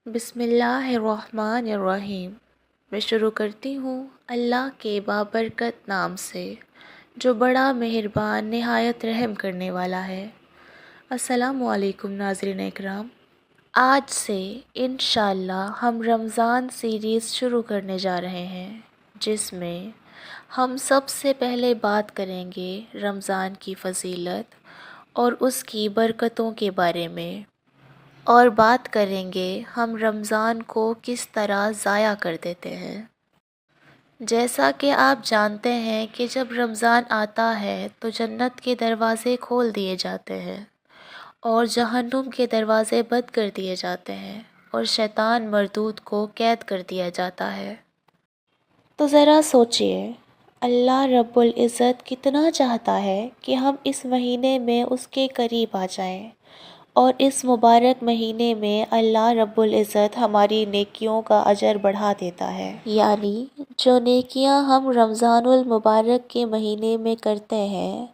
بسم اللہ الرحمن الرحیم۔ میں شروع کرتی ہوں اللہ کے بابرکت نام سے جو بڑا مہربان نہایت رحم کرنے والا ہے۔ السلام علیکم ناظرین اکرام۔ آج سے انشاءاللہ ہم رمضان سیریز شروع کرنے جا رہے ہیں، جس میں ہم سب سے پہلے بات کریں گے رمضان کی فضیلت اور اس کی برکتوں کے بارے میں، اور بات کریں گے ہم رمضان کو کس طرح ضائع کر دیتے ہیں۔ جیسا کہ آپ جانتے ہیں کہ جب رمضان آتا ہے تو جنت کے دروازے کھول دیے جاتے ہیں اور جہنم کے دروازے بند کر دیے جاتے ہیں اور شیطان مردود کو قید کر دیا جاتا ہے۔ تو ذرا سوچئے، اللہ رب العزت کتنا چاہتا ہے کہ ہم اس مہینے میں اس کے قریب آ جائیں، اور اس مبارک مہینے میں اللہ رب العزت ہماری نیکیوں کا اجر بڑھا دیتا ہے، یعنی جو نیکیاں ہم رمضان المبارک کے مہینے میں کرتے ہیں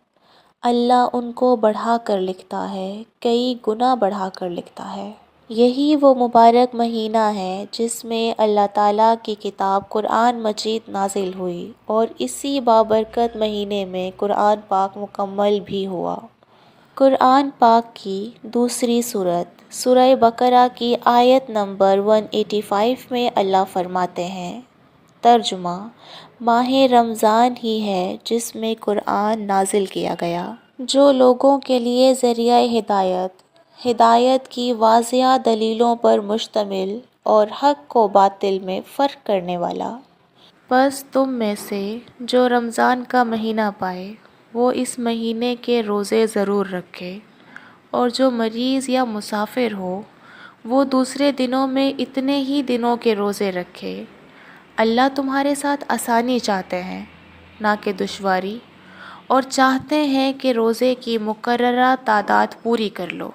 اللہ ان کو بڑھا کر لکھتا ہے، کئی گنا بڑھا کر لکھتا ہے۔ یہی وہ مبارک مہینہ ہے جس میں اللہ تعالیٰ کی کتاب قرآن مجید نازل ہوئی، اور اسی بابرکت مہینے میں قرآن پاک مکمل بھی ہوا۔ قرآن پاک کی دوسری سورت سورہ بقرہ کی آیت نمبر 185 میں اللہ فرماتے ہیں، ترجمہ: ماہ رمضان ہی ہے جس میں قرآن نازل کیا گیا، جو لوگوں کے لیے ذریعہ ہدایت کی واضح دلیلوں پر مشتمل اور حق و باطل میں فرق کرنے والا۔ بس تم میں سے جو رمضان کا مہینہ پائے وہ اس مہینے کے روزے ضرور رکھے، اور جو مریض یا مسافر ہو وہ دوسرے دنوں میں اتنے ہی دنوں کے روزے رکھے۔ اللہ تمہارے ساتھ آسانی چاہتے ہیں، نہ کہ دشواری، اور چاہتے ہیں کہ روزے کی مقررہ تعداد پوری کر لو۔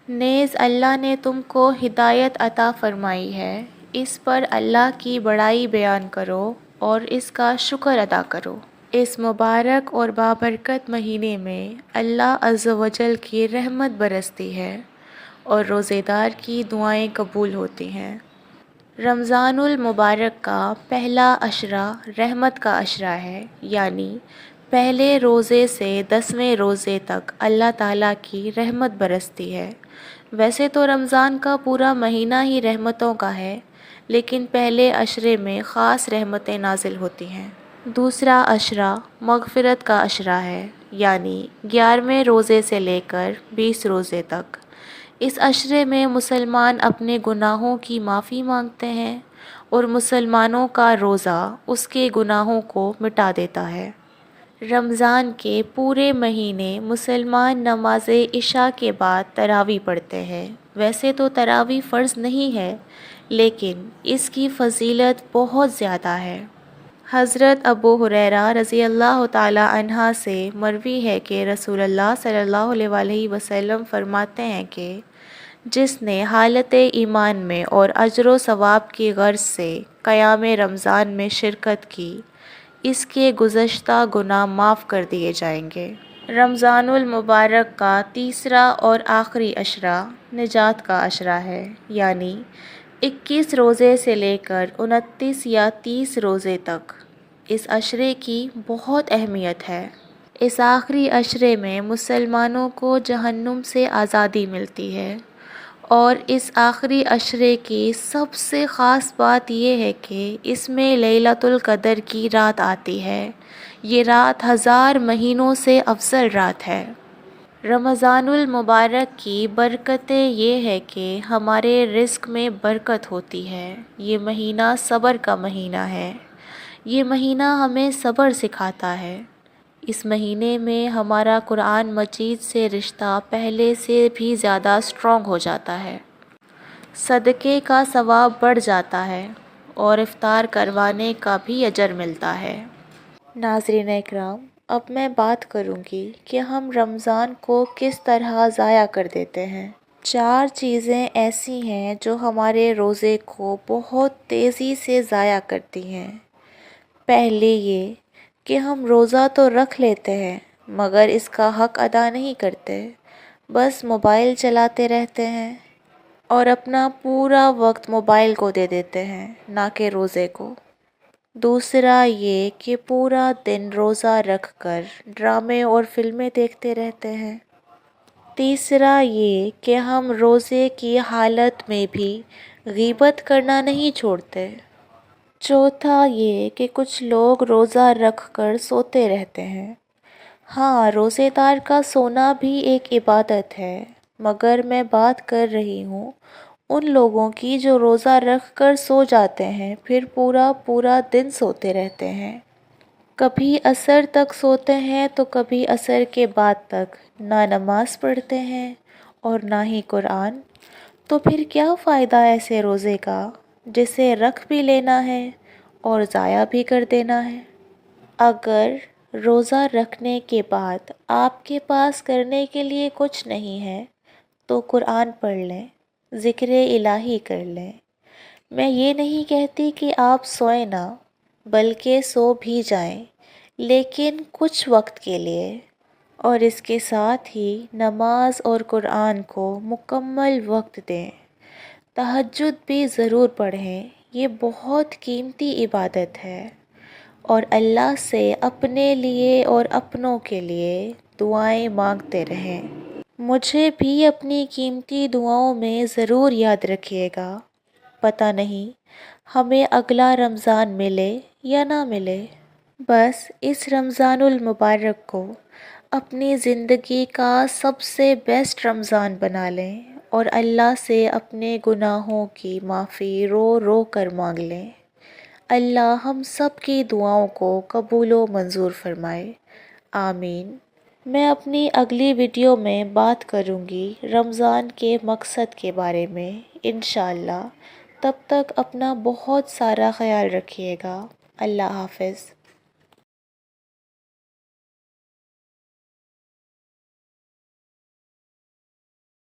نیز اللہ نے تم کو ہدایت عطا فرمائی ہے، اس پر اللہ کی بڑائی بیان کرو اور اس کا شکر ادا کرو۔ اس مبارک اور بابرکت مہینے میں اللہ عز و جل کی رحمت برستی ہے اور روزے دار کی دعائیں قبول ہوتی ہیں۔ رمضان المبارک کا پہلا عشرہ رحمت کا عشرہ ہے، یعنی پہلے روزے سے 10ویں روزے تک اللہ تعالیٰ کی رحمت برستی ہے۔ ویسے تو رمضان کا پورا مہینہ ہی رحمتوں کا ہے، لیکن پہلے عشرے میں خاص رحمتیں نازل ہوتی ہیں۔ دوسرا عشرہ مغفرت کا عشرہ ہے، یعنی 11ویں روزے سے لے کر 20 روزے تک۔ اس عشرے میں مسلمان اپنے گناہوں کی معافی مانگتے ہیں، اور مسلمانوں کا روزہ اس کے گناہوں کو مٹا دیتا ہے۔ رمضان کے پورے مہینے مسلمان نماز عشاء کے بعد تراویح پڑھتے ہیں۔ ویسے تو تراویح فرض نہیں ہے، لیکن اس کی فضیلت بہت زیادہ ہے۔ حضرت ابو ہریرہ رضی اللہ تعالی عنہ سے مروی ہے کہ رسول اللہ صلی اللہ علیہ وسلم فرماتے ہیں کہ جس نے حالت ایمان میں اور اجر و ثواب کی غرض سے قیام رمضان میں شرکت کی، اس کے گزشتہ گناہ معاف کر دیے جائیں گے۔ رمضان المبارک کا تیسرا اور آخری عشرہ نجات کا عشرہ ہے، یعنی 21 روزے سے لے کر 29 یا 30 روزے تک۔ اس عشرے کی بہت اہمیت ہے۔ اس آخری عشرے میں مسلمانوں کو جہنم سے آزادی ملتی ہے، اور اس آخری عشرے کی سب سے خاص بات یہ ہے کہ اس میں لیلۃ القدر کی رات آتی ہے۔ یہ رات 1000 مہینوں سے افضل رات ہے۔ رمضان المبارک کی برکتیں یہ ہے کہ ہمارے رزق میں برکت ہوتی ہے۔ یہ مہینہ صبر کا مہینہ ہے۔ یہ مہینہ ہمیں صبر سکھاتا ہے۔ اس مہینے میں ہمارا قرآن مجید سے رشتہ پہلے سے بھی زیادہ اسٹرانگ ہو جاتا ہے، صدقے کا ثواب بڑھ جاتا ہے، اور افطار کروانے کا بھی اجر ملتا ہے۔ ناظرین اکرام، اب میں بات کروں گی کہ ہم رمضان کو کس طرح ضائع کر دیتے ہیں۔ 4 چیزیں ایسی ہیں جو ہمارے روزے کو بہت تیزی سے ضائع کرتی ہیں۔ پہلے یہ کہ ہم روزہ تو رکھ لیتے ہیں مگر اس کا حق ادا نہیں کرتے، بس موبائل چلاتے رہتے ہیں، اور اپنا پورا وقت موبائل کو دے دیتے ہیں، نہ کہ روزے کو۔ دوسرا یہ کہ پورا دن روزہ رکھ کر ڈرامے اور فلمیں دیکھتے رہتے ہیں۔ تیسرا یہ کہ ہم روزے کی حالت میں بھی غیبت کرنا نہیں چھوڑتے۔ چوتھا یہ کہ کچھ لوگ روزہ رکھ کر سوتے رہتے ہیں۔ ہاں، روزے دار کا سونا بھی ایک عبادت ہے، مگر میں بات کر رہی ہوں ان لوگوں کی جو روزہ رکھ کر سو جاتے ہیں، پھر پورا دن سوتے رہتے ہیں۔ کبھی عصر تک سوتے ہیں تو کبھی عصر کے بعد تک، نہ نماز پڑھتے ہیں اور نہ ہی قرآن۔ تو پھر کیا فائدہ ایسے روزے کا جسے رکھ بھی لینا ہے اور ضائع بھی کر دینا ہے؟ اگر روزہ رکھنے کے بعد آپ کے پاس کرنے کے لیے کچھ نہیں ہے تو قرآن پڑھ لیں، ذکر الہی کر لیں۔ میں یہ نہیں کہتی کہ آپ سوئیں نہ، بلکہ سو بھی جائیں، لیکن کچھ وقت کے لیے، اور اس کے ساتھ ہی نماز اور قرآن کو مکمل وقت دیں۔ تہجد بھی ضرور پڑھیں، یہ بہت قیمتی عبادت ہے، اور اللہ سے اپنے لیے اور اپنوں کے لیے دعائیں مانگتے رہیں۔ مجھے بھی اپنی قیمتی دعاؤں میں ضرور یاد رکھیے گا۔ پتہ نہیں ہمیں اگلا رمضان ملے یا نہ ملے، بس اس رمضان المبارک کو اپنی زندگی کا سب سے بیسٹ رمضان بنا لیں اور اللہ سے اپنے گناہوں کی معافی رو رو کر مانگ لیں۔ اللہ ہم سب کی دعاؤں کو قبول و منظور فرمائے، آمین۔ میں اپنی اگلی ویڈیو میں بات کروں گی رمضان کے مقصد کے بارے میں، انشاءاللہ۔ تب تک اپنا بہت سارا خیال رکھیے گا۔ اللہ حافظ۔